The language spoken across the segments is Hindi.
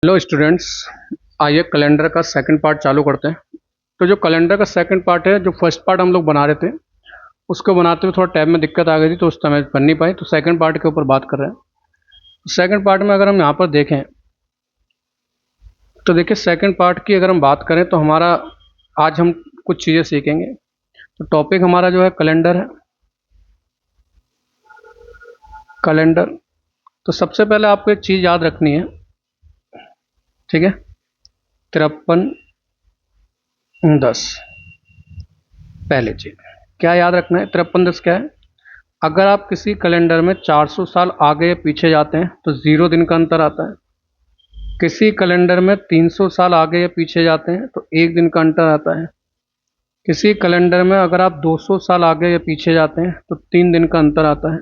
हेलो स्टूडेंट्स, आइए कैलेंडर का सेकंड पार्ट चालू करते हैं। तो जो कैलेंडर का सेकंड पार्ट है, जो फर्स्ट पार्ट हम लोग बना रहे थे, उसको बनाते हुए थोड़ा टैब में दिक्कत आ गई थी, तो उस समय बन नहीं पाई। तो सेकंड पार्ट के ऊपर बात कर रहे हैं। सेकंड पार्ट में अगर हम यहाँ पर देखें तो देखिए, सेकंड पार्ट की अगर हम बात करें तो हमारा आज हम कुछ चीज़ें सीखेंगे। तो टॉपिक हमारा जो है कैलेंडर है, कैलेंडर। तो सबसे पहले आपको एक चीज़ याद रखनी है, ठीक है। 5310 पहले चीज क्या याद रखना है। 5310 क्या है? अगर आप किसी कैलेंडर में 400 साल आगे या पीछे जाते हैं तो 0 दिन का अंतर आता है। किसी कैलेंडर में 300 साल आगे या पीछे जाते हैं तो 1 दिन का अंतर आता है। किसी कैलेंडर में अगर आप 200 साल आगे या पीछे जाते हैं तो 3 दिन का अंतर आता है।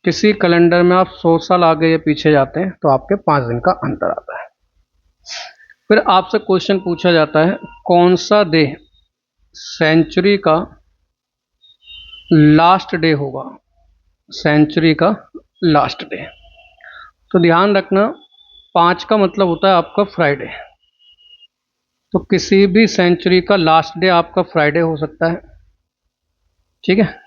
किसी कैलेंडर में आप 100 साल आगे या पीछे जाते हैं तो आपके 5 दिन का अंतर आता है। फिर आपसे क्वेश्चन पूछा जाता है, कौन सा डे सेंचुरी का लास्ट डे होगा? सेंचुरी का लास्ट डे। तो ध्यान रखना, 5 का मतलब होता है आपका फ्राइडे। तो किसी भी सेंचुरी का लास्ट डे आपका फ्राइडे हो सकता है, ठीक है।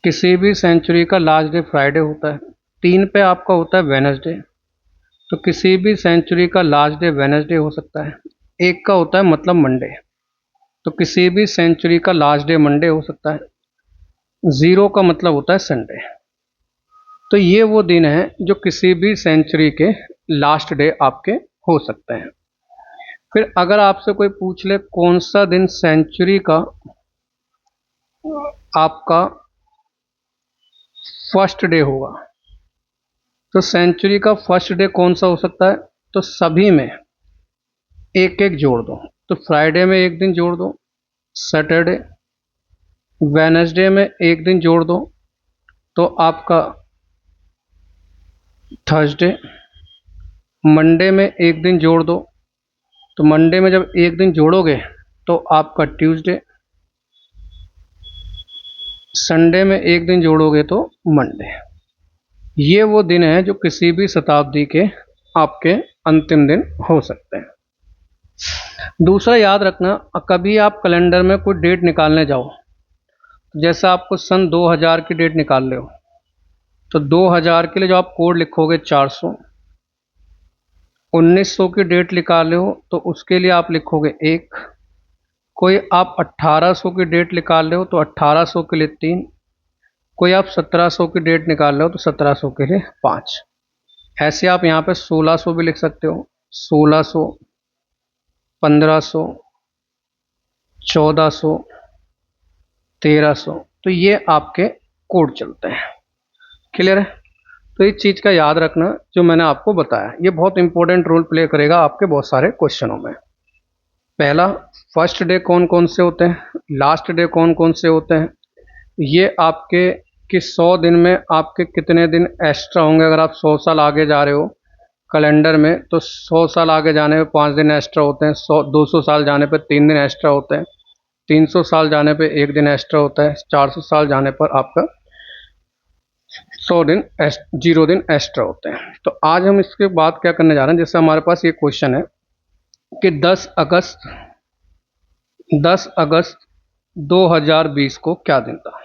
किसी भी सेंचुरी का लास्ट डे फ्राइडे होता है। 3 पे आपका होता है वेनसडे। तो किसी भी सेंचुरी का लास्ट डे वेनसडे हो सकता है। 1 का होता है मतलब मंडे। तो किसी भी सेंचुरी का लास्ट डे मंडे हो सकता है। 0 का मतलब होता है संडे। तो ये वो दिन है जो किसी भी सेंचुरी के लास्ट डे आपके हो सकते हैं। फिर अगर आपसे कोई पूछ ले कौन सा दिन सेंचुरी का आपका फर्स्ट डे होगा, तो सेंचुरी का फर्स्ट डे कौन सा हो सकता है? तो सभी में एक एक जोड़ दो। तो फ्राइडे में एक दिन जोड़ दो, सैटरडे। वेनसडे में एक दिन जोड़ दो तो आपका थर्सडे। मंडे में एक दिन जोड़ दो, तो मंडे में जब एक दिन जोड़ोगे तो आपका ट्यूसडे। संडे में एक दिन जोड़ोगे तो मंडे। ये वो दिन है जो किसी भी शताब्दी के आपके अंतिम दिन हो सकते हैं। दूसरा याद रखना, कभी आप कैलेंडर में कोई डेट निकालने जाओ, जैसे आपको सन 2000 की डेट निकाल ले हो, तो 2000 के लिए जो आप कोड लिखोगे 400। 1900 की डेट निकाले हो तो उसके लिए आप लिखोगे 1। कोई आप 1800 की डेट निकाल रहे हो तो 1800 के लिए 3। कोई आप 1700 की डेट निकाल रहे हो तो 1700 के लिए 5। ऐसे आप यहाँ पे 1600 भी लिख सकते हो, 1600, 1500, 1400, 1300। तो ये आपके कोड चलते हैं। क्लियर है? तो इस चीज़ का याद रखना जो मैंने आपको बताया, ये बहुत इंपॉर्टेंट रोल प्ले करेगा आपके बहुत सारे क्वेश्चनों में। पहला, फर्स्ट डे कौन कौन से होते हैं, लास्ट डे कौन कौन से होते हैं, ये आपके कि 100 दिन में आपके कितने दिन एक्स्ट्रा होंगे। अगर आप 100 साल आगे जा रहे हो कैलेंडर में तो 100 साल आगे जाने पे 5 दिन एक्स्ट्रा होते हैं। 200 साल जाने पे 3 दिन एक्स्ट्रा होते हैं। 300 साल जाने पे 1 दिन एक्स्ट्रा होता है। 400 साल जाने पर आपका 0 दिन एक्स्ट्रा होते हैं। तो आज हम इसके बाद क्या करने जा रहे हैं, जैसे हमारे पास ये क्वेश्चन है कि 10 अगस्त 2020 को क्या दिन था।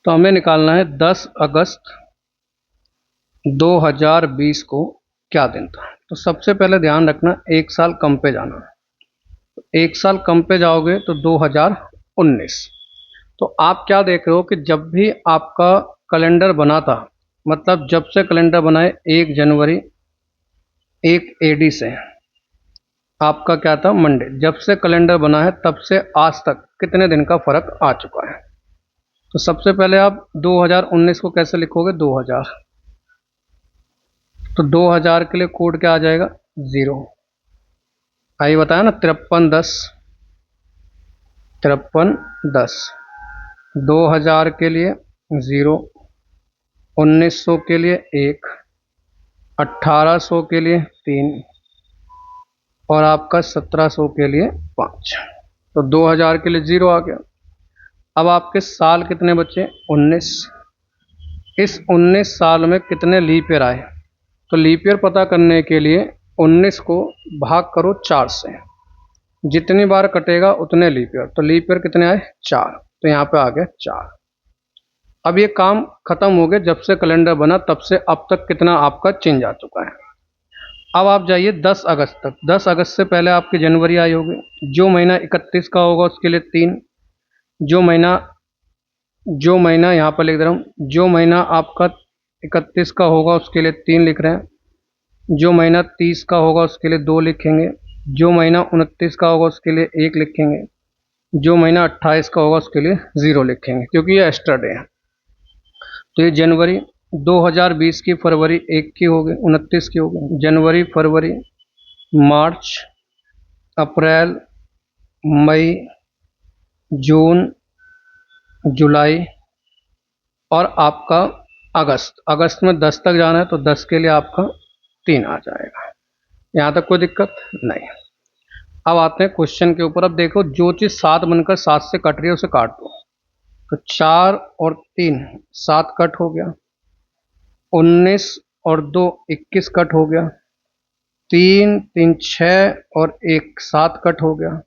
तो हमें निकालना है 10 अगस्त 2020 को क्या दिन था। तो सबसे पहले ध्यान रखना, 1 साल कम पे जाना। 1 साल कम पे जाओगे तो 2019। तो आप क्या देख रहे हो कि जब भी आपका कैलेंडर बना था, मतलब जब से कैलेंडर बनाए 1 जनवरी 1 एडी से आपका क्या था, मंडे। जब से कैलेंडर बना है तब से आज तक कितने दिन का फर्क आ चुका है। तो सबसे पहले आप 2019 को कैसे लिखोगे, 2000। तो 2000 के लिए कोड क्या आ जाएगा, 0। आइए बताया ना, 5310। 5310 2000 के लिए 0, 1900 के लिए 1, 1800 के लिए 3 और आपका 1700 के लिए 5। तो 2000 के लिए 0 आ गया। अब आपके साल कितने बचे, 19। इस 19 साल में कितने लीप ईयर आए, तो लीप ईयर पता करने के लिए 19 को भाग करो 4 से, जितनी बार कटेगा उतने लीप ईयर। तो लीप ईयर कितने आए? 4, तो यहाँ पे आ गया 4। अब ये काम खत्म हो गया, जब से कैलेंडर बना तब से अब तक कितना आपका चेंज आ चुका है। अब आप जाइए 10 अगस्त तक। 10 अगस्त से पहले आपकी जनवरी आई होगी। जो महीना 31 का होगा उसके लिए 3, जो महीना यहाँ पर लिख दे रहा हूँ, जो महीना आपका 31 का होगा उसके लिए 3 लिख रहे हैं। जो महीना 30 का होगा उसके लिए 2 लिखेंगे। जो महीना 29 का होगा उसके लिए 1 लिखेंगे। जो महीना 28 का होगा उसके लिए 0 लिखेंगे, क्योंकि ये एक्स्ट्रा डे है। तो ये जनवरी 2020 की फरवरी 1 की होगी, 29 की होगी। जनवरी, फरवरी, मार्च, अप्रैल, मई, जून, जुलाई और आपका अगस्त। अगस्त में 10 तक जाना है तो 10 के लिए आपका 3 आ जाएगा। यहाँ तक कोई दिक्कत नहीं। अब आते हैं क्वेश्चन के ऊपर। अब देखो, जो चीज़ 7 बनकर 7 से कट रही है उसे काट दो। तो 4 और 3 7 कट हो गया। 19 और 2 21 कट हो गया। 3 3 6 और 1 7 कट हो गया।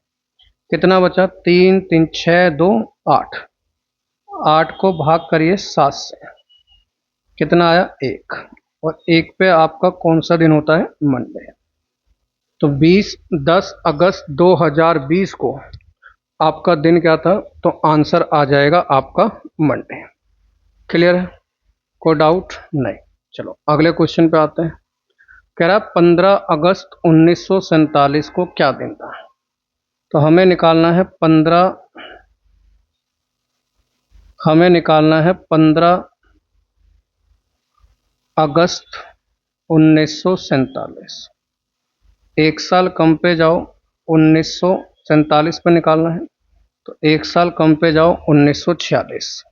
कितना बचा? 3 3 6 2 8। 8 को भाग करिए 7 से, कितना आया? 1। और 1 पे आपका कौन सा दिन होता है? मंडे। तो 10 अगस्त 2020 को आपका दिन क्या था? तो आंसर आ जाएगा आपका मंडे। क्लियर है? कोई डाउट नहीं। चलो अगले क्वेश्चन पे आते हैं। कह रहा 15 अगस्त 1947 को क्या दिन था? तो हमें निकालना है 15 अगस्त 1947। एक साल कम पे जाओ, 1947 पे निकालना है। तो एक साल कम पे जाओ, 1946।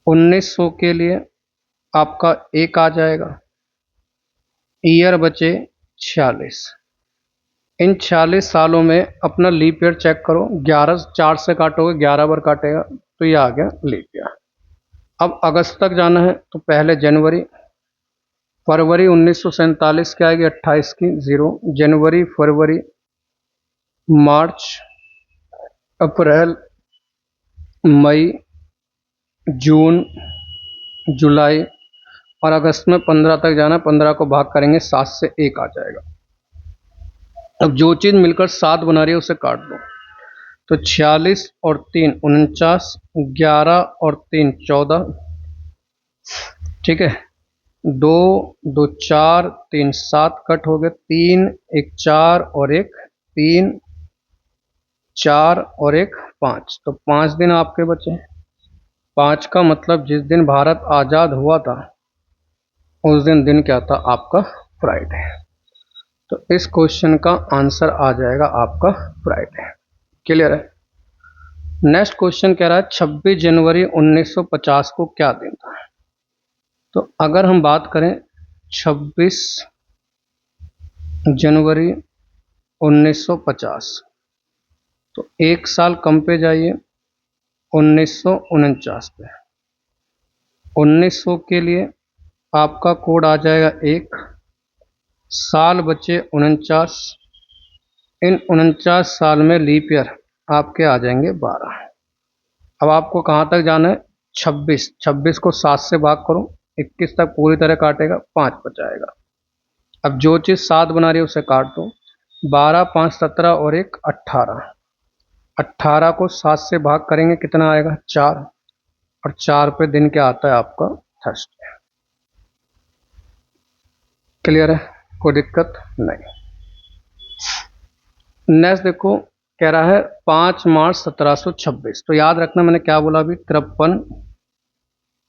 1900 के लिए आपका 1 आ जाएगा। ईयर बचे 46। इन 46 सालों में अपना लीप ईयर चेक करो। 11 4 से काटोगे 11 बार काटेगा, तो ये आ गया लीप ईयर। अब अगस्त तक जाना है तो पहले जनवरी। फरवरी 1947 की आएगी 28 की, 0। जनवरी, फरवरी, मार्च, अप्रैल, मई, जून, जुलाई और अगस्त में 15 तक जाना। 15 को भाग करेंगे 7 से, 1 आ जाएगा। अब जो चीज़ मिलकर 7 बना रही है उसे काट दो। तो 46 और 3 49, 11 और 3 14, ठीक है। 2 2 4 3 7 कट हो गए। 3 1 4 और 1 3 4 और 1 5, तो 5 दिन आपके बचे। 5 का मतलब जिस दिन भारत आज़ाद हुआ था उस दिन क्या था? आपका फ्राइडे। तो इस क्वेश्चन का आंसर आ जाएगा आपका फ्राइडे। क्लियर है? नेक्स्ट क्वेश्चन कह रहा है 26 जनवरी 1950 को क्या दिन था? तो अगर हम बात करें 26 जनवरी 1950, तो एक साल कम पे जाइए, 1949 पे। 1900 के लिए आपका कोड आ जाएगा 1। साल बचे 49। इन 49 साल में लीप ईयर आपके आ जाएंगे 12। अब आपको कहाँ तक जाना है? 26। 26 को 7 से भाग करो, 21 तक पूरी तरह काटेगा, 5 बचाएगा। अब जो चीज़ 7 बना रही है उसे काट दो। 12 5 17 और 1 18। 18 को 7 से भाग करेंगे, कितना आएगा? 4। और 4 पे दिन क्या आता है आपका? थर्सडे। क्लियर है? कोई दिक्कत नहीं। नेक्स्ट देखो, कह रहा है 5 मार्च 1726। तो याद रखना मैंने क्या बोला अभी? 53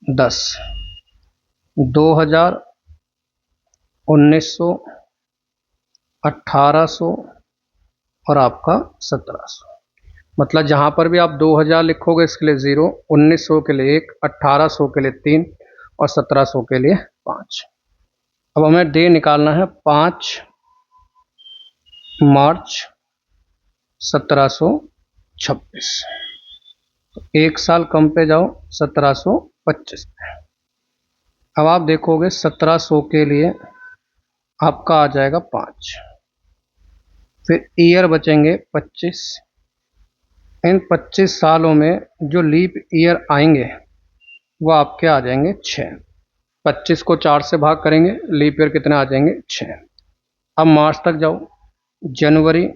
10 2000 1900 1800 और आपका 1700। मतलब जहां पर भी आप 2000 लिखोगे इसके लिए 0, 1900 के लिए 1, 1800 के लिए 3 और 1700 के लिए 5। अब हमें डे निकालना है 5 मार्च 1726। एक साल कम पे जाओ, 1725 पे। अब आप देखोगे 1700 के लिए आपका आ जाएगा 5, फिर ईयर बचेंगे 25। इन 25 सालों में जो लीप ईयर आएंगे वो आपके आ जाएंगे 6। 25 को 4 से भाग करेंगे, लीप ईयर कितने आ जाएंगे 6। अब मार्च तक जाओ, जनवरी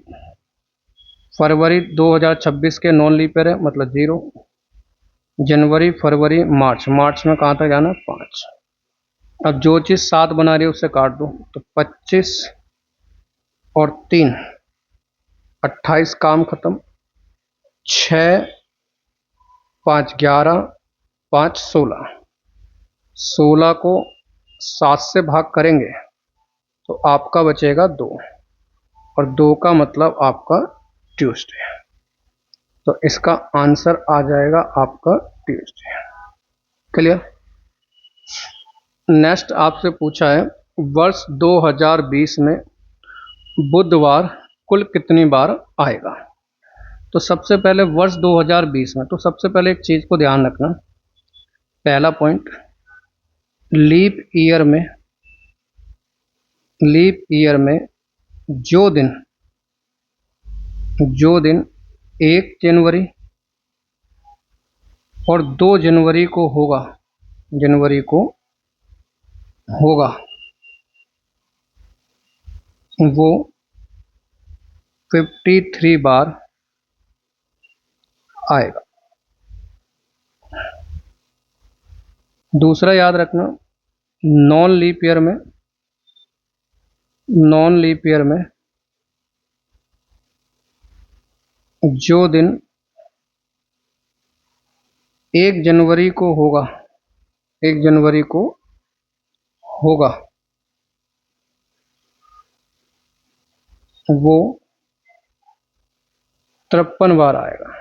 फरवरी 2026 के नॉन लीप ईयर है मतलब 0। जनवरी फरवरी मार्च, मार्च में कहाँ तक जाना 5। अब जो चीज़ 7 बना रही है उससे काट दो, तो 25 और 3 28, काम खत्म। 6 5 11 5 16, 16 को 7 से भाग करेंगे तो आपका बचेगा 2, और 2 का मतलब आपका ट्यूसडे। तो इसका आंसर आ जाएगा आपका ट्यूसडे। क्लियर। नेक्स्ट आपसे पूछा है वर्ष 2020 में बुधवार कुल कितनी बार आएगा। तो सबसे पहले वर्ष 2020 में, तो सबसे पहले एक चीज को ध्यान रखना, पहला पॉइंट, लीप ईयर में जो दिन 1 जनवरी और 2 जनवरी को होगा वो 53 बार आएगा। दूसरा याद रखना, नॉन लीप ईयर में जो दिन 1 जनवरी को होगा वो 53 बार आएगा।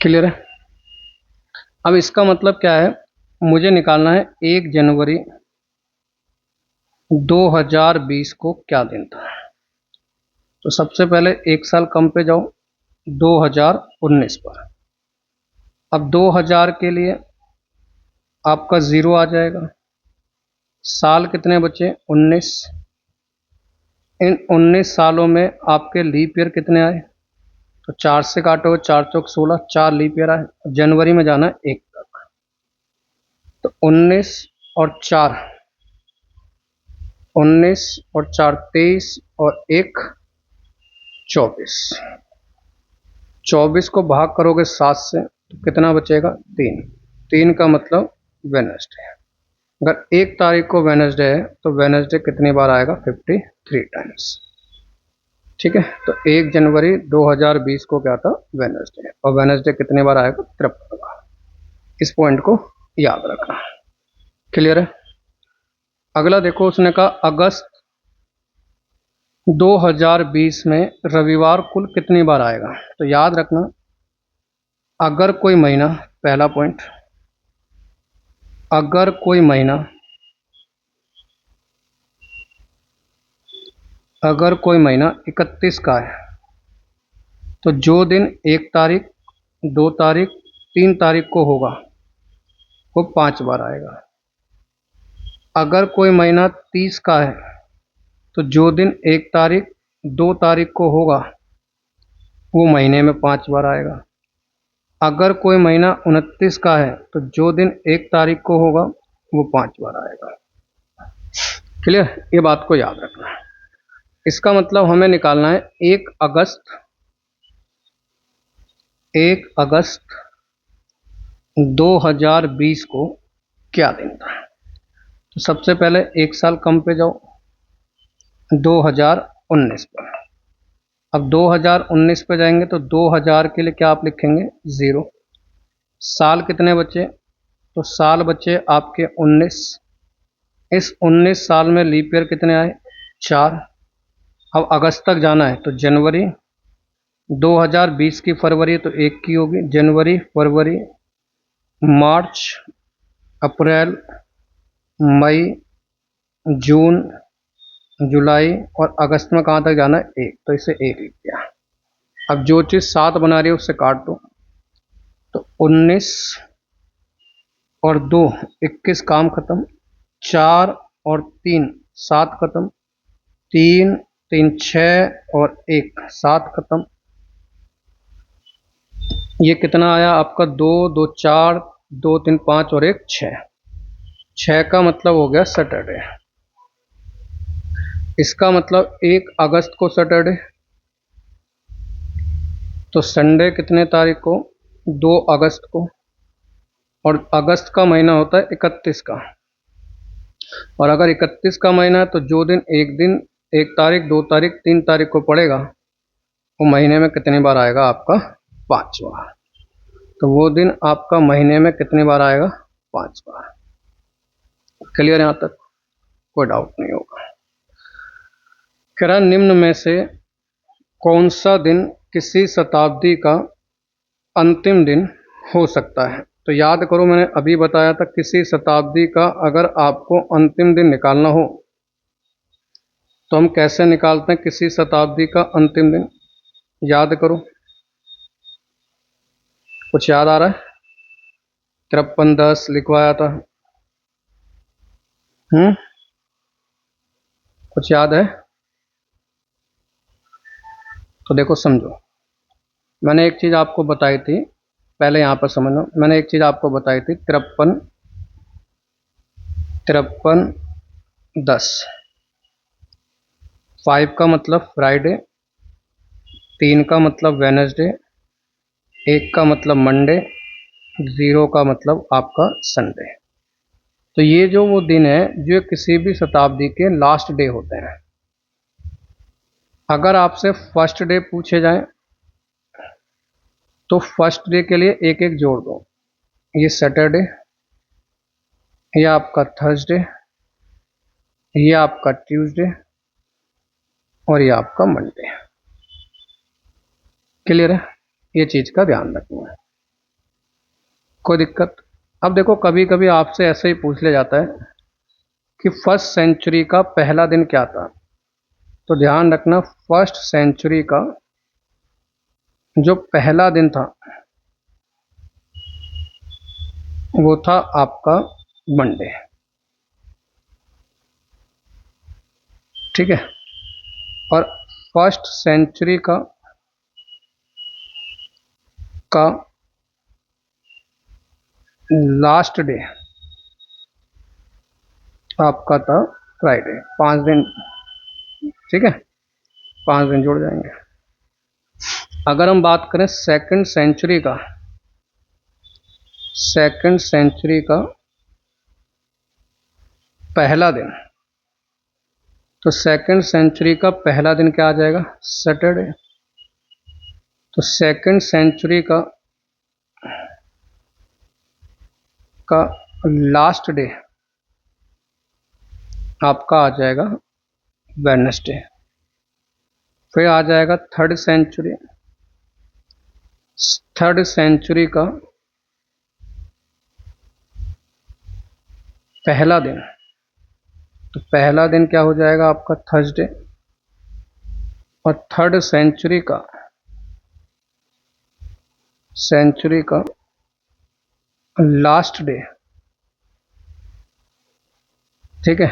क्लियर है। अब इसका मतलब क्या है, मुझे निकालना है 1 जनवरी 2020 को क्या दिन था। तो सबसे पहले एक साल कम पे जाओ, 2019 पर। अब 2000 के लिए आपका 0 आ जाएगा, साल कितने बचे 19। इन 19 सालों में आपके लीप ईयर कितने आए, तो 4 से काटो, 4 चौक 16, 4 लीप ईयर आए। जनवरी में जाना है 1 तक, तो 19 और 4 23 और 1 24। 24 को भाग करोगे 7 से तो कितना बचेगा 3। 3 का मतलब वेडनेसडे। अगर 1 तारीख को वेडनेसडे है तो वेडनेसडे कितनी बार आएगा 53 टाइम्स। ठीक है, तो 1 जनवरी 2020 को क्या था वेडनेसडे, और वेडनेसडे कितनी बार आएगा 53 बार। इस पॉइंट को याद रखना। क्लियर है। अगला देखो, उसने कहा अगस्त 2020 में रविवार कुल कितनी बार आएगा। तो याद रखना, अगर कोई महीना, पहला पॉइंट, अगर कोई महीना 31 का है तो जो दिन 1 तारीख 2 तारीख 3 तारीख को होगा वो 5 बार आएगा। अगर कोई महीना 30 का है तो जो दिन 1 तारीख 2 तारीख को होगा वो महीने में 5 बार आएगा। अगर कोई महीना 29 का है तो जो दिन 1 तारीख को होगा वो 5 बार आएगा। क्लियर, ये बात को याद रखना। इसका मतलब हमें निकालना है 1 अगस्त 2020 को क्या दिन था। तो सबसे पहले एक साल कम पे जाओ, 2019 पर। अब 2019 पे जाएंगे तो 2000 के लिए क्या आप लिखेंगे 0। साल कितने बचे, तो साल बचे आपके 19। इस 19 साल में लीप ईयर कितने आए 4। अब अगस्त तक जाना है तो जनवरी 2020 की फरवरी तो 1 की होगी, जनवरी फरवरी मार्च अप्रैल मई जून जुलाई और अगस्त में कहाँ तक जाना है 1, तो इसे 1 लिख दिया। अब जो चीज़ 7 बना रही है उससे काट दो, 19 और 2 21 काम खत्म, 4 और 3 7 खत्म, 3 3 6 और 1 7 खत्म। ये कितना आया आपका? 2 2 4 2 3 5 और 1 6। 6 का मतलब हो गया सैटरडे। इसका मतलब 1 अगस्त को सैटरडे, तो संडे कितने तारीख को? 2 अगस्त को। और अगस्त का महीना होता है 31 का, और अगर 31 का महीना है तो जो दिन 1 तारीख 2 तारीख 3 तारीख को पड़ेगा वो महीने में कितनी बार आएगा आपका? 5 बार। तो वो दिन आपका महीने में कितनी बार आएगा? 5 बार। क्लियर? यहाँ तक कोई डाउट नहीं होगा। कह रहा निम्न में से कौन सा दिन किसी शताब्दी का अंतिम दिन हो सकता है? तो याद करो, मैंने अभी बताया था किसी शताब्दी का अगर आपको अंतिम दिन निकालना हो तो हम कैसे निकालते हैं किसी शताब्दी का अंतिम दिन? याद करो, कुछ याद आ रहा है? 5310 लिखवाया था। कुछ याद है? तो देखो समझो, मैंने एक चीज आपको बताई थी, पहले यहां पर समझो। मैंने एक चीज आपको बताई थी, 53 10। 5 का मतलब फ्राइडे, 3 का मतलब वेनसडे, 1 का मतलब मंडे, 0 का मतलब आपका संडे। तो ये जो वो दिन है जो किसी भी शताब्दी के लास्ट डे होते हैं। अगर आपसे फर्स्ट डे पूछे जाए तो फर्स्ट डे के लिए एक एक जोड़ दो। ये सैटरडे, ये आपका थर्सडे, ये आपका ट्यूसडे और ये आपका मंडे। क्लियर है? ये चीज का ध्यान रखना है। कोई दिक्कत? अब देखो, कभी कभी आपसे ऐसे ही पूछ लिया जाता है कि फर्स्ट सेंचुरी का पहला दिन क्या था। तो ध्यान रखना, फर्स्ट सेंचुरी का जो पहला दिन था वो था आपका मंडे। ठीक है? और फर्स्ट सेंचुरी का लास्ट डे आपका था फ्राइडे। 5 दिन। ठीक है? 5 दिन जुड़ जाएंगे। अगर हम बात करें सेकंड सेंचुरी का पहला दिन, तो सेकंड सेंचुरी का पहला दिन क्या आ जाएगा? सैटरडे। तो सेकंड सेंचुरी का लास्ट डे आपका आ जाएगा वेडनेसडे। फिर आ जाएगा थर्ड सेंचुरी का पहला दिन। तो पहला दिन क्या हो जाएगा आपका? थर्सडे। और थर्ड सेंचुरी का लास्ट डे, ठीक है,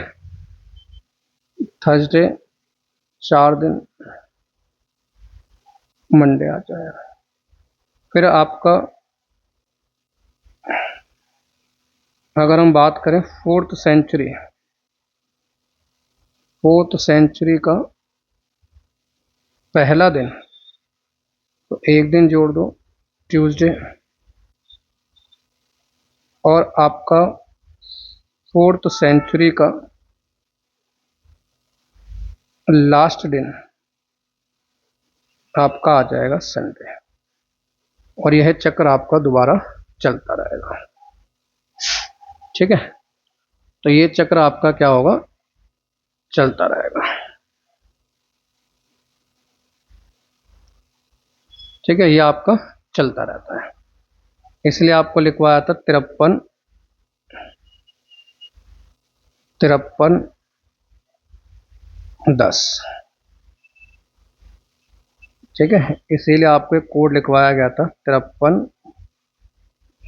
थर्सडे, 4 दिन, मंडे आ जाएगा। फिर आपका अगर हम बात करें फोर्थ सेंचुरी का पहला दिन, तो एक दिन जोड़ दो, ट्यूसडे। और आपका फोर्थ सेंचुरी का लास्ट दिन आपका आ जाएगा संडे। और यह चक्र आपका दोबारा चलता रहेगा। ठीक है? तो ये चक्र आपका क्या होगा? चलता रहेगा। ठीक है? ये आपका चलता रहता है, इसलिए आपको लिखवाया था 53 10। ठीक है? इसीलिए आपको एक कोड लिखवाया गया था,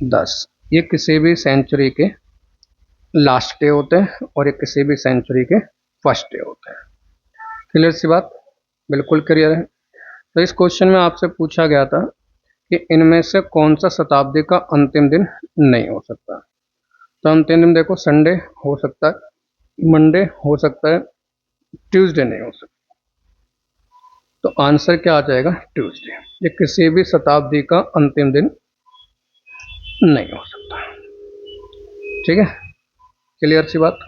10, ये किसी भी सेंचुरी के लास्ट डे होते हैं और ये किसी भी सेंचुरी के फर्स्ट डे होते हैं। क्लियर सी बात? बिल्कुल क्लियर है। तो इस क्वेश्चन में आपसे पूछा गया था कि इनमें से कौन सा शताब्दी का अंतिम दिन नहीं हो सकता। तो अंतिम दिन देखो, संडे हो सकता है, मंडे हो सकता है, ट्यूसडे नहीं हो सकता। तो आंसर क्या आ जाएगा? ट्यूसडे। ये किसी भी शताब्दी का अंतिम दिन नहीं हो सकता। ठीक है, क्लियर सी बात?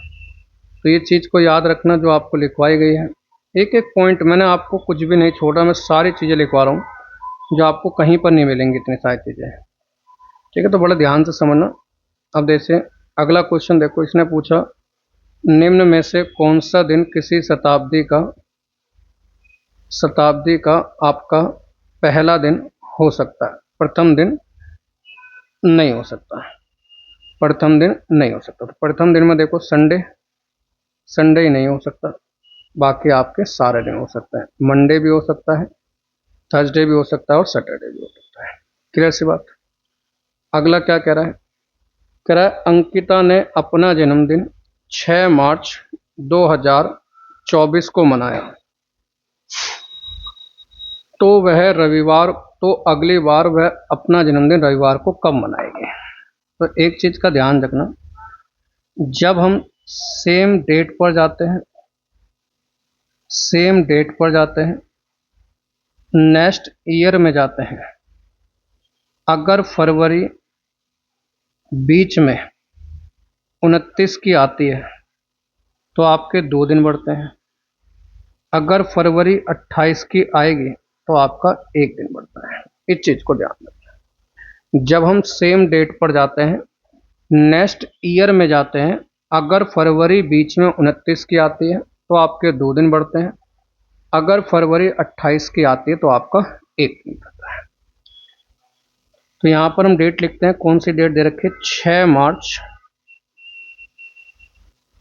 तो ये चीज़ को याद रखना जो आपको लिखवाई गई है। एक एक पॉइंट मैंने आपको कुछ भी नहीं छोड़ा, मैं सारी चीज़ें लिखवा रहा हूँ जो आपको कहीं पर नहीं मिलेंगी, इतनी सारी चीज़ें। ठीक है, तो बड़ा ध्यान से समझना। अब जैसे अगला क्वेश्चन देखो, इसने पूछा निम्न में से कौन सा दिन किसी शताब्दी का आपका पहला दिन हो सकता है, प्रथम दिन नहीं हो सकता। प्रथम दिन नहीं हो सकता। तो प्रथम दिन में देखो, संडे ही नहीं हो सकता, बाकी आपके सारे दिन हो सकते हैं। मंडे भी हो सकता है, थर्सडे भी हो सकता है और सैटरडे भी हो सकता है। क्लियर सी बात? अगला क्या कह रहा है? कह रहा है अंकिता ने अपना जन्मदिन 6 मार्च 2024 को मनाया, तो अगली बार वह अपना जन्मदिन रविवार को कब मनाएगी? तो एक चीज का ध्यान रखना, जब हम सेम डेट पर जाते हैं, नेक्स्ट ईयर में जाते हैं, अगर फरवरी बीच में 29 की आती है तो आपके 2 दिन बढ़ते हैं। अगर फरवरी 28 की आएगी तो आपका 1 दिन बढ़ता है। इस चीज को ध्यान रखें। जब हम सेम डेट पर जाते हैं, नेक्स्ट ईयर में जाते हैं, अगर फरवरी बीच में 29 की आती है तो आपके 2 दिन बढ़ते हैं। अगर फरवरी 28 की आती है तो आपका 1 दिन बढ़ता है। तो यहां पर हम डेट लिखते हैं, कौन सी डेट दे रखी है? 6 मार्च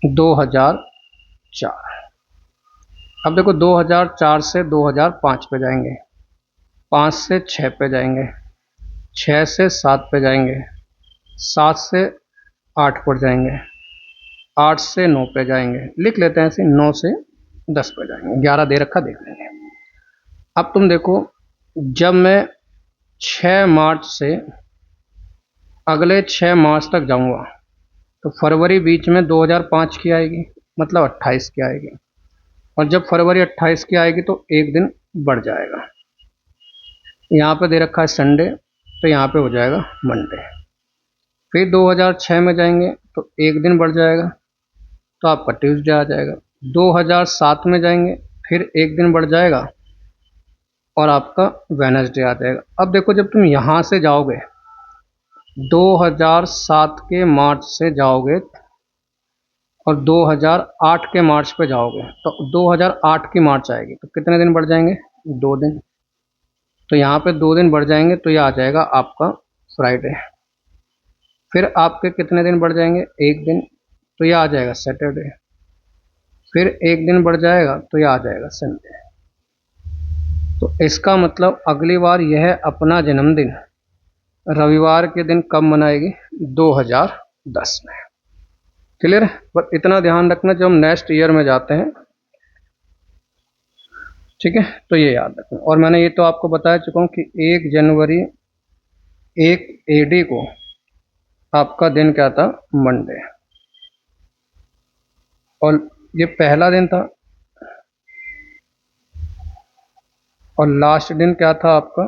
2004। अब देखो, 2004 से 2005 पे जाएंगे, 5 से 6 पे जाएंगे, 6 से 7 पे जाएंगे, 7 से 8 पर जाएंगे, 8 से 9 पे जाएंगे, लिख लेते हैं ऐसे, 9 से 10 पे जाएंगे, 11 दे रखा, देख लेंगे। अब तुम देखो, जब मैं 6 मार्च से अगले 6 मार्च तक जाऊंगा तो फरवरी बीच में 2005 की आएगी, मतलब 28 की आएगी, और जब फरवरी 28 की आएगी तो 1 दिन बढ़ जाएगा। यहाँ पे दे रखा है संडे, तो यहाँ पे हो जाएगा मंडे। फिर 2006 में जाएंगे तो 1 दिन बढ़ जाएगा, तो आपका ट्यूसडे आ जाएगा। 2007 में जाएंगे, फिर 1 दिन बढ़ जाएगा और आपका वेडनेसडे आ जाएगा। अब देखो, जब तुम यहाँ से जाओगे, 2007 के मार्च से जाओगे और 2008 के मार्च पे जाओगे, तो 2008 की मार्च आएगी तो कितने दिन बढ़ जाएंगे? 2 दिन। तो यहाँ पे 2 दिन बढ़ जाएंगे, तो ये आ जाएगा आपका फ्राइडे। फिर आपके कितने दिन बढ़ जाएंगे? 1 दिन, तो ये आ जाएगा सैटरडे। फिर 1 दिन बढ़ जाएगा तो ये आ जाएगा संडे। तो इसका मतलब अगली बार यह अपना जन्मदिन रविवार के दिन कब मनाएगी? 2010 में। क्लियर है? बस इतना ध्यान रखना, जब हम नेक्स्ट ईयर में जाते हैं, ठीक है, तो ये याद रखना। और मैंने ये तो आपको बता चुका हूँ कि 1 जनवरी 1 AD को आपका दिन क्या था? मंडे। और ये पहला दिन था, और लास्ट दिन क्या था आपका?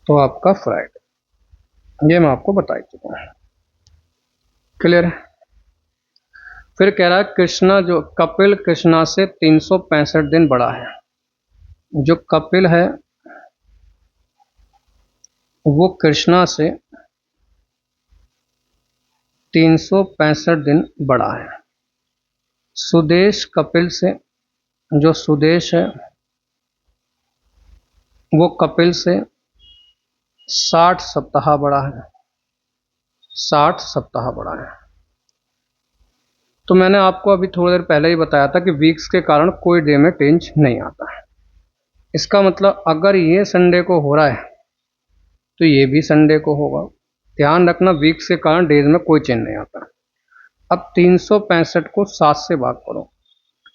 तो आपका फ्राइडे। ये मैं आपको बता चुका हूँ। क्लियर है? फिर कह रहा है कपिल कृष्णा से 365 दिन बड़ा है। जो कपिल है वो कृष्णा से 365 दिन बड़ा है। सुदेश कपिल से, जो सुदेश है वो कपिल से 60 सप्ताह बड़ा है। 60 सप्ताह बड़ा है। तो मैंने आपको अभी थोड़ी देर पहले ही बताया था कि वीक्स के कारण कोई डे में चेंज नहीं आता है। इसका मतलब अगर ये संडे को हो रहा है तो ये भी संडे को होगा। ध्यान रखना वीक से कारण डेज में कोई चेंज नहीं आता। अब 365 को 7 से भाग करो,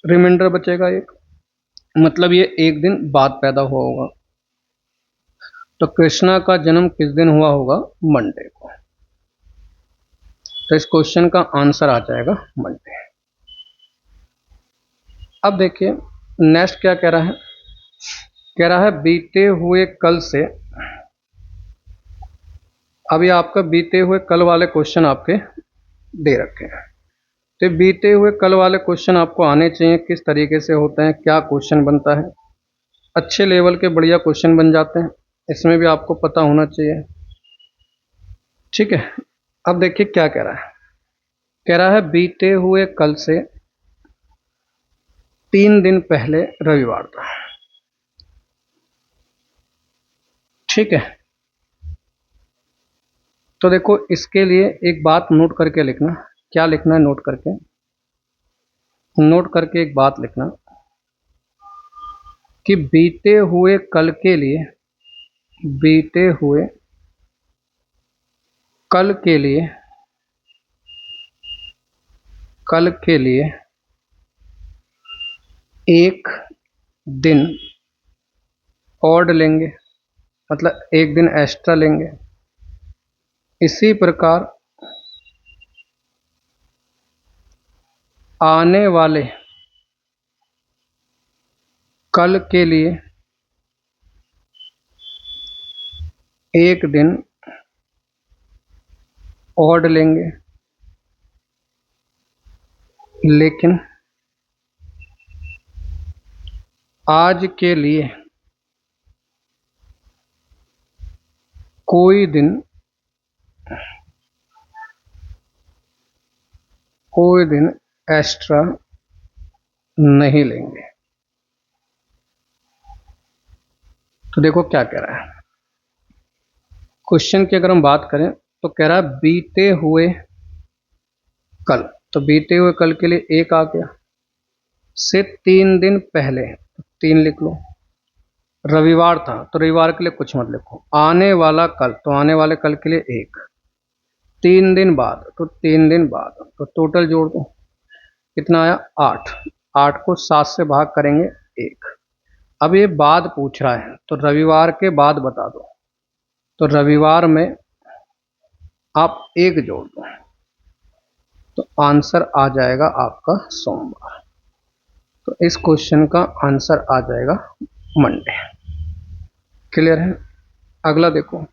रिमाइंडर बचेगा एक, मतलब ये एक दिन बाद पैदा हुआ होगा। तो कृष्णा का जन्म किस दिन हुआ होगा? मंडे को। तो इस क्वेश्चन का आंसर आ जाएगा मंडे। अब देखिए नेक्स्ट क्या कह रहा है। कह रहा है बीते हुए कल से, अभी आपका बीते हुए कल वाले क्वेश्चन आपके दे रखे हैं। तो बीते हुए कल वाले क्वेश्चन आपको आने चाहिए, किस तरीके से होते हैं, क्या क्वेश्चन बनता है। अच्छे लेवल के बढ़िया क्वेश्चन बन जाते हैं, इसमें भी आपको पता होना चाहिए। ठीक है, अब देखिए क्या कह रहा है। कह रहा है बीते हुए कल से 3 दिन पहले रविवार था। ठीक है, तो देखो इसके लिए एक बात नोट करके लिखना। क्या लिखना है? नोट करके एक बात लिखना कि बीते हुए कल के लिए, बीते हुए कल के लिए, कल के लिए एक दिन ऑड लेंगे, मतलब एक दिन एक्स्ट्रा लेंगे। इसी प्रकार आने वाले कल के लिए एक दिन ऑड लेंगे, लेकिन आज के लिए कोई दिन एक्स्ट्रा नहीं लेंगे। तो देखो क्या कह रहा है क्वेश्चन की, अगर हम बात करें तो कह रहा है बीते हुए कल, तो बीते हुए कल के लिए एक आ गया, से 3 दिन पहले, 3 लिख लो। रविवार था तो रविवार के लिए कुछ मत लिखो। आने वाला कल, तो आने वाले कल के लिए एक। 3 दिन बाद, तो 3 दिन बाद, तो टोटल जोड़ दो, कितना आया? 8। 8 को 7 से भाग करेंगे, 1। अब ये बाद पूछ रहा है तो रविवार के बाद बता दो, तो रविवार में आप 1 जोड़ दो, तो आंसर आ जाएगा आपका सोमवार। तो इस क्वेश्चन का आंसर आ जाएगा मंडे। क्लियर है? अगला देखो,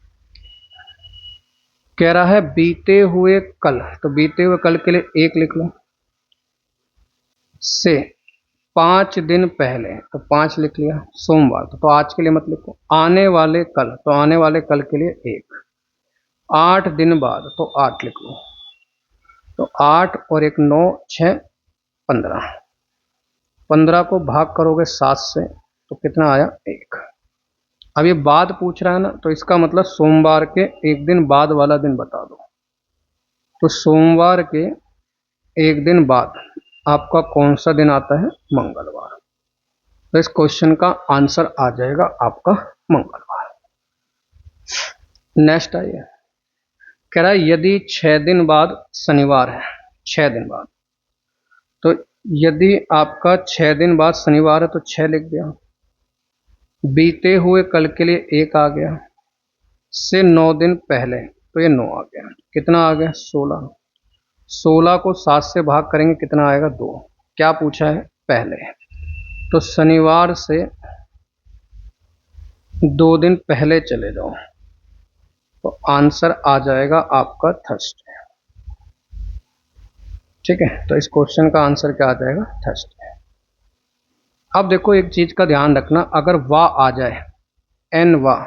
कह रहा है बीते हुए कल, तो बीते हुए कल के लिए 1 लिख लो, से 5 दिन पहले, तो 5 लिख लिया, सोमवार, तो आज के लिए मत लिखो। आने वाले कल, तो आने वाले कल के लिए 1। 8 दिन बाद, तो 8 लिख लो, तो 8 और 1 9, 6 15। 15 को भाग करोगे 7 से तो कितना आया? 1। अब ये बाद पूछ रहा है ना, तो इसका मतलब सोमवार के एक दिन बाद वाला दिन बता दो। तो सोमवार के एक दिन बाद आपका कौन सा दिन आता है? मंगलवार। तो इस क्वेश्चन का आंसर आ जाएगा आपका मंगलवार। नेक्स्ट आइए, कह रहा है यदि 6 दिन बाद शनिवार है, 6 दिन बाद, तो यदि आपका 6 दिन बाद शनिवार है तो 6 लिख दिया। बीते हुए कल के लिए 1 आ गया, से 9 दिन पहले, तो ये 9 आ गया, कितना आ गया? 16। 16 को 7 से भाग करेंगे, कितना आएगा? 2। क्या पूछा है? पहले। तो शनिवार से 2 दिन पहले चले जाओ, तो आंसर आ जाएगा आपका थर्सडे। ठीक है, तो इस क्वेश्चन का आंसर क्या आ जाएगा? थर्सडे। अब देखो एक चीज का ध्यान रखना, अगर वाह आ जाए, एन वाह,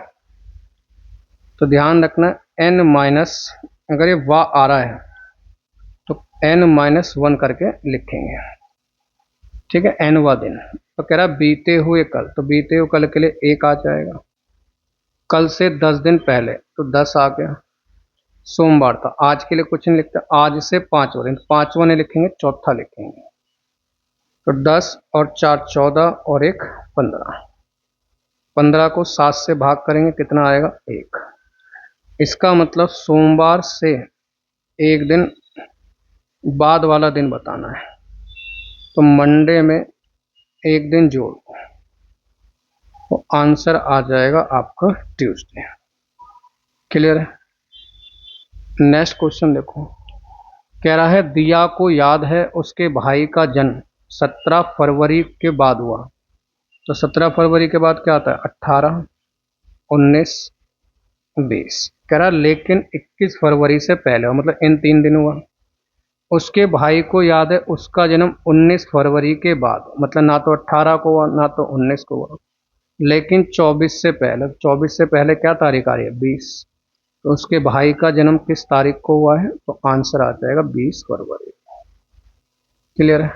तो ध्यान रखना एन माइनस, अगर ये वाह आ रहा है तो n-1 करके लिखेंगे। ठीक है, nवा दिन। तो कह रहा बीते हुए कल, तो बीते हुए कल के लिए 1 आ जाएगा। कल से 10 दिन पहले, तो 10 आ गया। सोमवार था, आज के लिए कुछ नहीं लिखते, आज से 5वां दिन, 5वां नहीं लिखेंगे, चौथा लिखेंगे। तो 10 और 4 14 और 1 15। 15 को 7 से भाग करेंगे, कितना आएगा? 1। इसका मतलब सोमवार से एक दिन बाद वाला दिन बताना है। तो मंडे में एक दिन जोड़ दो तो आंसर आ जाएगा आपका ट्यूसडे। क्लियर है। नेक्स्ट क्वेश्चन देखो, कह रहा है दिया को याद है उसके भाई का जन्म 17 फरवरी के बाद हुआ। तो 17 फरवरी के बाद क्या आता है? 18, 19, 20। कह रहा लेकिन 21 फरवरी से पहले हुआ, मतलब इन 3 दिन हुआ। उसके भाई को याद है उसका जन्म 19 फरवरी के बाद, मतलब ना तो 18 को हुआ ना तो 19 को हुआ, लेकिन 24 से पहले। 24 से पहले क्या तारीख आ रही है? 20। तो उसके भाई का जन्म किस तारीख को हुआ है? तो आंसर आ जाएगा 20 फरवरी। क्लियर है।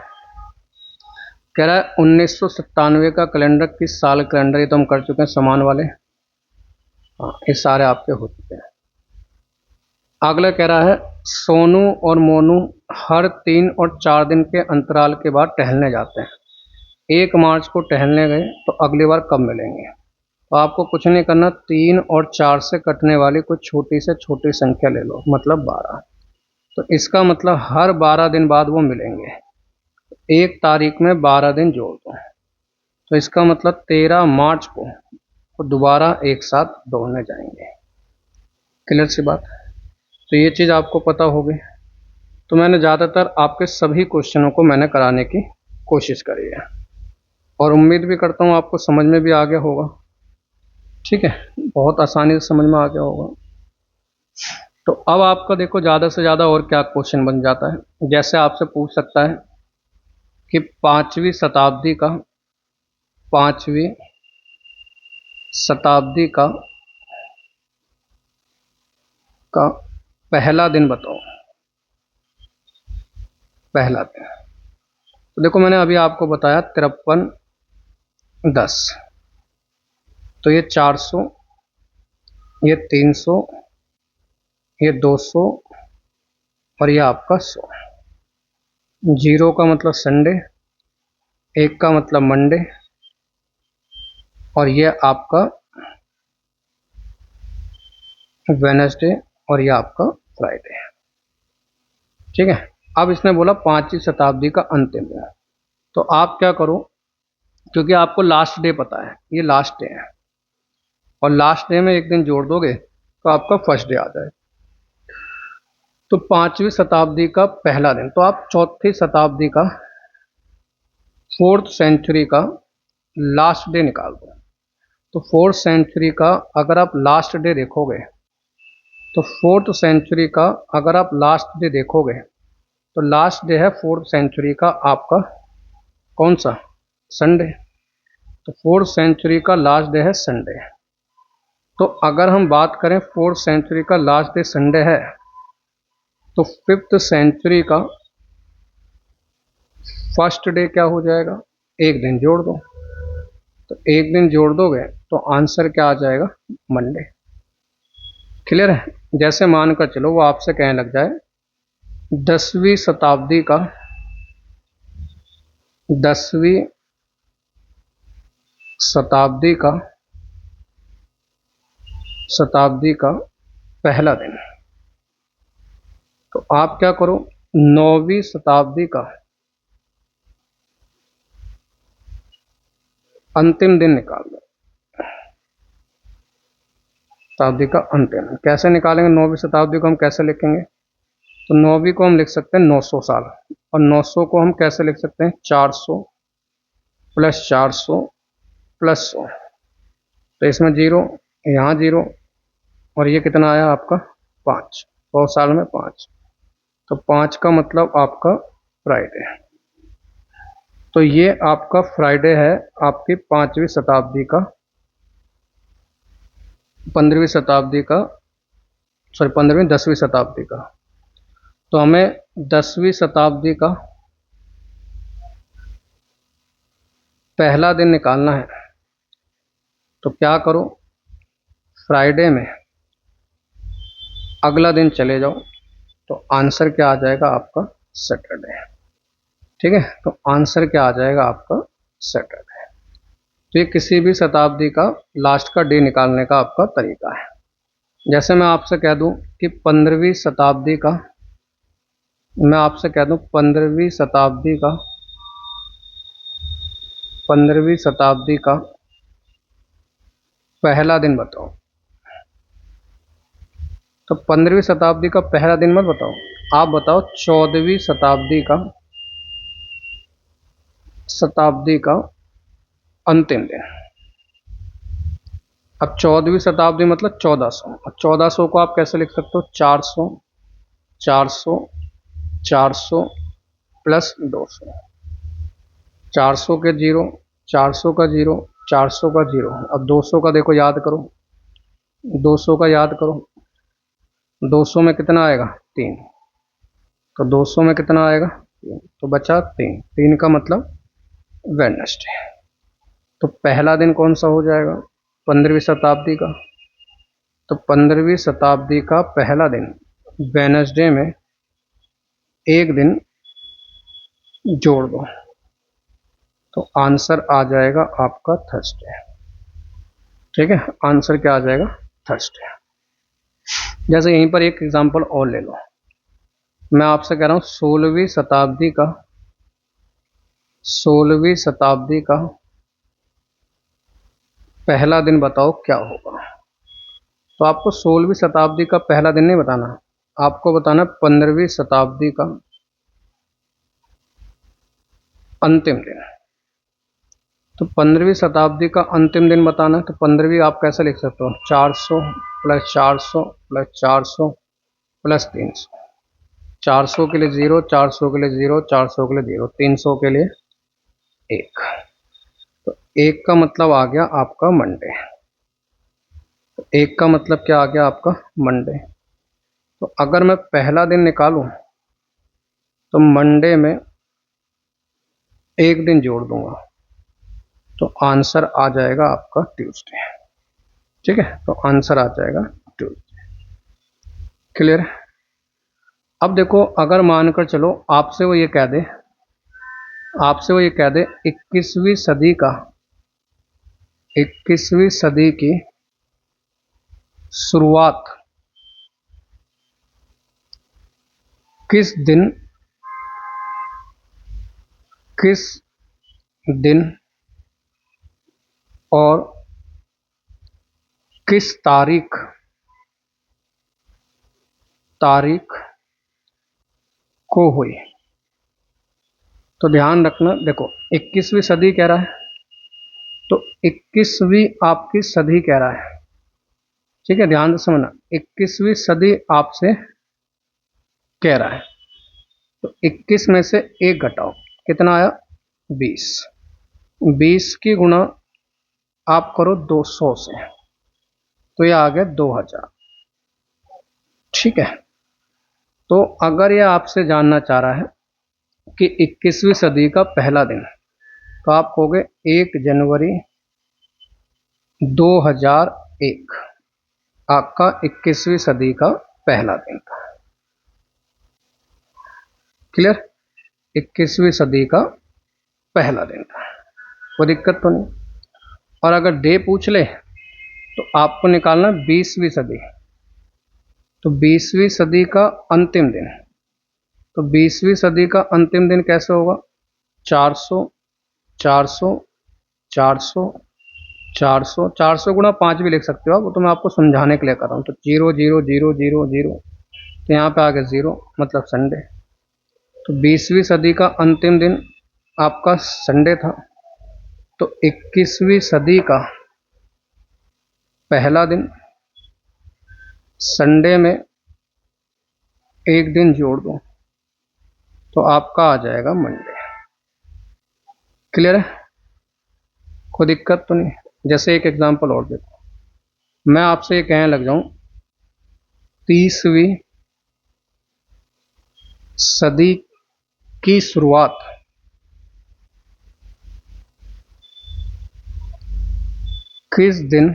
कह रहा है 1997 का कैलेंडर किस साल कैलेंडर? ये तो हम कर चुके हैं समान वाले। हाँ, ये सारे आपके हो चुके हैं। अगला कह रहा है सोनू और मोनू हर 3 और 4 दिन के अंतराल के बाद टहलने जाते हैं। 1 मार्च को टहलने गए तो अगली बार कब मिलेंगे? तो आपको कुछ नहीं करना, 3 और 4 से कटने वाली कोई छोटी से छोटी संख्या ले लो, मतलब 12। तो इसका मतलब हर 12 दिन बाद वो मिलेंगे। 1 तारीख में 12 दिन जोड़ दो तो इसका मतलब 13 मार्च को वो दोबारा एक साथ दौड़ने जाएंगे। क्लियर सी बात। तो ये चीज़ आपको पता होगी। तो मैंने ज़्यादातर आपके सभी क्वेश्चनों को मैंने कराने की कोशिश करी है और उम्मीद भी करता हूँ आपको समझ में भी आ गया होगा। ठीक है, बहुत आसानी से समझ में आ गया होगा। तो अब आपका देखो ज़्यादा से ज़्यादा और क्या क्वेश्चन बन जाता है। जैसे आपसे पूछ सकता है कि 5वीं शताब्दी का पहला दिन बताओ। पहला दिन तो देखो मैंने अभी आपको बताया 5310। तो ये 400, ये 300, ये 200 और ये आपका 100। 0 का मतलब संडे, 1 का मतलब मंडे और ये आपका वेनसडे और ये आपका फ्राइडे। ठीक है। अब इसने बोला 5वीं शताब्दी का अंतिम दिन। तो आप क्या करो, क्योंकि आपको लास्ट डे पता है, ये लास्ट डे है और लास्ट डे में एक दिन जोड़ दोगे तो आपका फर्स्ट डे आ जाए। तो 5वीं शताब्दी का पहला दिन, तो आप 4थी शताब्दी का 4th सेंचुरी का लास्ट डे निकाल दो। तो 4th सेंचुरी का अगर आप लास्ट डे देखोगे, तो 4th सेंचुरी का अगर आप लास्ट डे देखोगे तो लास्ट डे है 4th सेंचुरी का आपका कौन सा? संडे। तो 4th सेंचुरी का लास्ट डे है संडे। तो अगर हम बात करें 4th सेंचुरी का लास्ट डे संडे है, तो 5th सेंचुरी का फर्स्ट डे क्या हो जाएगा? एक दिन जोड़ दो। तो एक दिन जोड़ दोगे तो आंसर क्या आ जाएगा? मंडे। क्लियर है। जैसे मानकर चलो वो आपसे कहने लग जाए 10वीं शताब्दी का 10वीं शताब्दी का पहला दिन। तो आप क्या करो, 9वीं शताब्दी का अंतिम दिन निकाल दो। शताब्दी का अंतिम कैसे निकालेंगे? 9वीं शताब्दी को हम कैसे लिखेंगे? तो 9वीं को हम लिख सकते हैं 900 साल और 900 को हम कैसे लिख सकते हैं? 400 प्लस 400 प्लस 100। तो इसमें जीरो, यहाँ जीरो और ये कितना आया आपका? 5। 100 साल में 5। तो 5 का मतलब आपका फ्राइडे। तो ये आपका फ्राइडे है आपकी 5वीं शताब्दी का 15वीं शताब्दी का, सॉरी 15वीं 10वीं शताब्दी का। तो हमें 10वीं शताब्दी का पहला दिन निकालना है। तो क्या करो, फ्राइडे में अगला दिन चले जाओ तो आंसर क्या आ जाएगा आपका? सैटरडे। ठीक है। तो आंसर क्या आ जाएगा आपका? सैटरडे। तो ये किसी भी शताब्दी का लास्ट का डे निकालने का आपका तरीका है। जैसे मैं आपसे कह दूं कि 15वीं शताब्दी का, मैं आपसे कह दूं 15वीं शताब्दी का, 15वीं शताब्दी का पहला दिन बताओ, तो 15वीं शताब्दी का पहला दिन मत बताओ, आप बताओ 14वीं शताब्दी का अंतिम दिन। अब 14वीं शताब्दी मतलब 1400, और 1400 को आप कैसे लिख सकते हो, 400, 400, 400 प्लस 200, 400 के जीरो, 400 का जीरो, 400 का जीरो, अब 200 का देखो, याद करो, 200 का याद करो, 200 में कितना आएगा 3, तो 200 में कितना आएगा 3, तो बचा 3, 3 का मतलब वेडनेसडे। तो पहला दिन कौन सा हो जाएगा 15वीं शताब्दी का, तो 15वीं शताब्दी का पहला दिन वेडनेसडे में एक दिन जोड़ दो, तो आंसर आ जाएगा आपका थर्सडे। ठीक है, आंसर क्या आ जाएगा, थर्सडे। जैसे यहीं पर एक एग्जांपल और ले लो, मैं आपसे कह रहा हूं 16वीं शताब्दी का पहला दिन बताओ क्या होगा। तो आपको 16वीं शताब्दी का पहला दिन नहीं बताना, आपको बताना 15वीं शताब्दी का अंतिम दिन। तो 15वीं शताब्दी का अंतिम दिन बताना, तो 15वीं आप कैसे लिख सकते हो, 400 प्लस 400 प्लस 400 प्लस 300, 400 के लिए 0, 400 के लिए 0, 400 के लिए 0, 300 के लिए 1, तो 1 का मतलब आ गया आपका मंडे। तो 1 का मतलब क्या आ गया आपका मंडे। तो अगर मैं पहला दिन निकालूं तो मंडे में एक दिन जोड़ दूंगा, तो आंसर आ जाएगा आपका ट्यूसडे। ठीक है, तो आंसर आ जाएगा ट्यूसडे। क्लियर। अब देखो, अगर मानकर चलो आपसे वो ये कह दे 21वीं सदी की शुरुआत किस दिन किस दिन और किस तारीख को हुई। तो ध्यान रखना, देखो 21वीं सदी कह रहा है, तो 21वीं आपकी सदी कह रहा है। ठीक है, ध्यान से समझना, 21वीं सदी आपसे कह रहा है, तो 21 में से एक घटाओ, कितना आया 20, 20 की गुणा आप करो 200 से, तो ये आ गया 2000। ठीक है, तो अगर ये आपसे जानना चाह रहा है कि 21वीं सदी का पहला दिन, तो आप कहोगे 1 जनवरी 2001 आपका 21वीं सदी का पहला दिन था। क्लियर, 21वीं सदी का पहला दिन था, कोई दिक्कत तो नहीं। और अगर डे पूछ ले तो आपको निकालना 20वीं सदी, तो 20वीं सदी का अंतिम दिन, तो 20वीं सदी का अंतिम दिन कैसे होगा, 400, 400, 400, 400, 400 गुणा 5 भी लिख सकते हो आप, वो तो मैं आपको समझाने के लिए कर रहा हूँ। तो 0 0 0 0 0, तो यहाँ पे आ गया 0, मतलब संडे। तो 20वीं सदी का अंतिम दिन आपका संडे था, तो 21वीं सदी का पहला दिन संडे में एक दिन जोड़ दो, तो आपका आ जाएगा मंडे। क्लियर है, कोई दिक्कत तो नहीं। जैसे एक एग्जांपल और देखो, मैं आपसे ये कहने लग जाऊं 30वीं सदी की शुरुआत किस दिन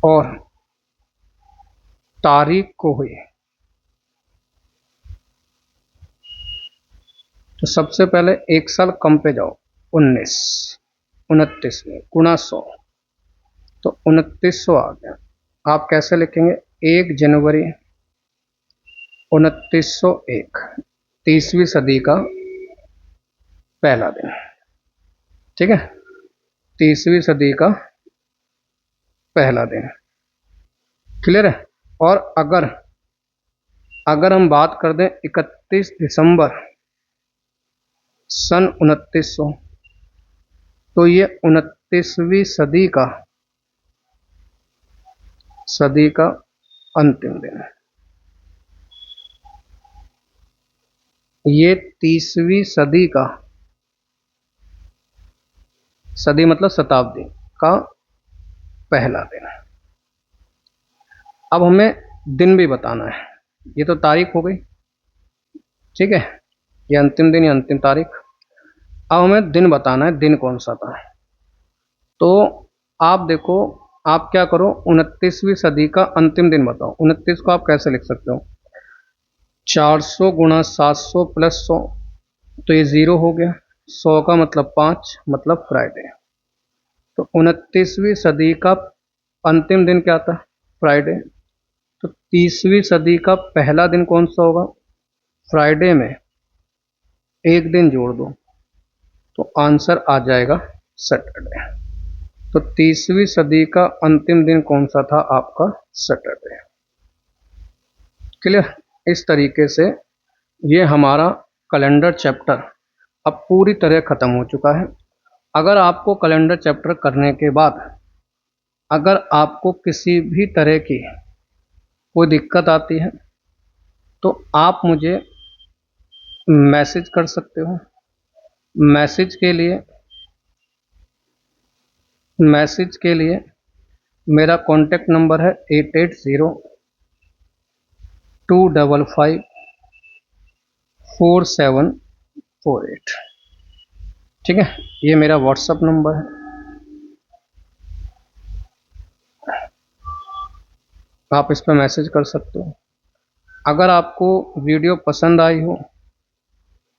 और तारीख को हुई। तो सबसे पहले एक साल कम पे जाओ, 19, 29 में गुणा 100, तो 2900 आ गया। आप कैसे लिखेंगे? 1 जनवरी 2901, 30वीं सदी का पहला दिन। ठीक है, 30वीं सदी का पहला दिन। क्लियर है? और अगर हम बात कर दें 31 दिसंबर सन 2900, तो ये 29वीं सदी का अंतिम दिन है। ये 30वीं सदी मतलब शताब्दी का पहला दिन है। अब हमें दिन भी बताना है। ये तो तारीख हो गई, ठीक है, ये अंतिम दिन या अंतिम तारीख। अब हमें दिन बताना है, दिन कौन सा था। तो आप देखो, आप क्या करो, 29वीं सदी का अंतिम दिन बताओ। 29 को आप कैसे लिख सकते हो? 400 गुणा 700 प्लस 100, तो ये 0 हो गया। 100 का मतलब 5, मतलब फ्राइडे। तो 29वीं सदी का अंतिम दिन क्या था? फ्राइडे। तो 30वीं सदी का पहला दिन कौन सा होगा? फ्राइडे में एक दिन जोड़ दो तो आंसर आ जाएगा सैटरडे। तो 30वीं सदी का अंतिम दिन कौन सा था? आपका सैटरडे। क्लियर? इस तरीके से ये हमारा कैलेंडर चैप्टर अब पूरी तरह खत्म हो चुका है। अगर आपको कैलेंडर चैप्टर करने के बाद अगर आपको किसी भी तरह की कोई दिक्कत आती है तो आप मुझे मैसेज कर सकते हो। मैसेज के लिए मेरा कॉन्टेक्ट नंबर है 8802554748। ठीक है, ये मेरा व्हाट्सअप नंबर है, आप इस पर मैसेज कर सकते हो। अगर आपको वीडियो पसंद आई हो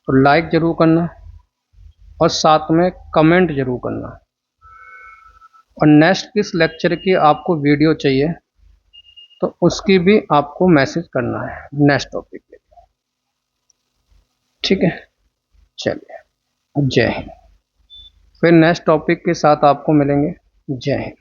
तो लाइक ज़रूर करना और साथ में कमेंट ज़रूर करना। और नेक्स्ट किस लेक्चर की आपको वीडियो चाहिए तो उसकी भी आपको मैसेज करना है नेक्स्ट टॉपिक के लिए। ठीक है, चलिए, जय हिंद। फिर नेक्स्ट टॉपिक के साथ आपको मिलेंगे। जय हिंद।